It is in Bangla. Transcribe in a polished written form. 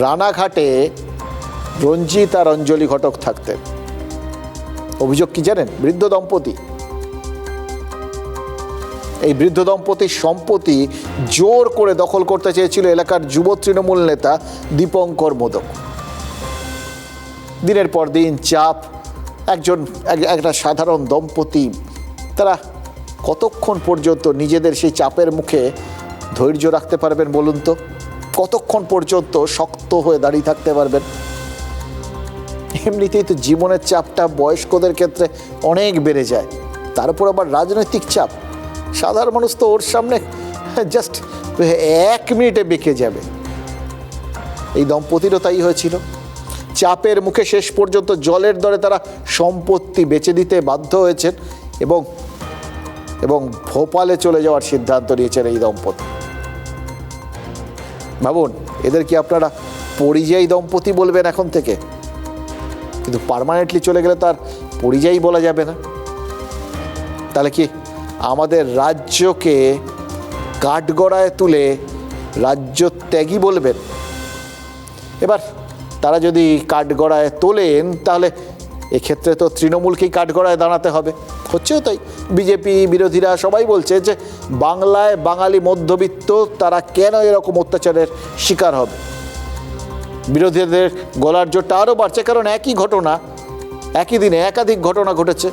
রানাঘাটে রঞ্জিত আর অঞ্জলি ঘটক থাকতেন। অভিযোগ কি জানেন? বৃদ্ধ দম্পতি, এই বৃদ্ধ দম্পতির সম্পত্তি জোর করে দখল করতে চেয়েছিল এলাকার যুব তৃণমূল নেতা দীপঙ্কর মোদক। দিনের পর দিন চাপ, একটা সাধারণ দম্পতি, তারা কতক্ষণ পর্যন্ত নিজেদের সেই চাপের মুখে ধৈর্য রাখতে পারবেন বলুন তো? কতক্ষণ পর্যন্ত শক্ত হয়ে দাঁড়িয়ে থাকতে পারবেন? এমনিতেই তো জীবনের চাপটা বয়স্কদের ক্ষেত্রে অনেক বেড়ে যায়, তার উপর আবার রাজনৈতিক চাপ। সাধারণ মানুষ তো ওর সামনে জাস্ট 1 মিনিটে বেঁকে যাবে। এই দম্পতিরও তাই হয়েছিল। চাপের মুখে শেষ পর্যন্ত জলের দরে তারা সম্পত্তি বেচে দিতে বাধ্য হয়েছেন এবং ভোপালে চলে যাওয়ার সিদ্ধান্ত নিয়েছেন এই দম্পতি। ভাবুন, এদের কি আপনারা পরিযায়ী দম্পতি বলবেন এখন থেকে? কিন্তু পার্মানেন্টলি চলে গেলে তার পরিযায়ী বলা যাবে না। তাহলে কি আমাদের রাজ্যকে কাঠগড়ায় তুলে রাজ্য ত্যাগী বলবেন? এবার তারা যদি কাঠগড়ায় তোলেন, তাহলে এক্ষেত্রে তো তৃণমূলকেই কাঠগড়ায় দাঁড়াতে হবে। হচ্ছেও তাই। বিজেপি বিরোধীরা সবাই বলছে যে বাংলায় বাঙালি মধ্যবিত্ত তারা কেন এরকম অত্যাচারের শিকার হবে। বিরোধীদের গলার জোরটা আরও বাড়ছে, কারণ একই ঘটনা, একই দিনে একাধিক ঘটনা ঘটেছে।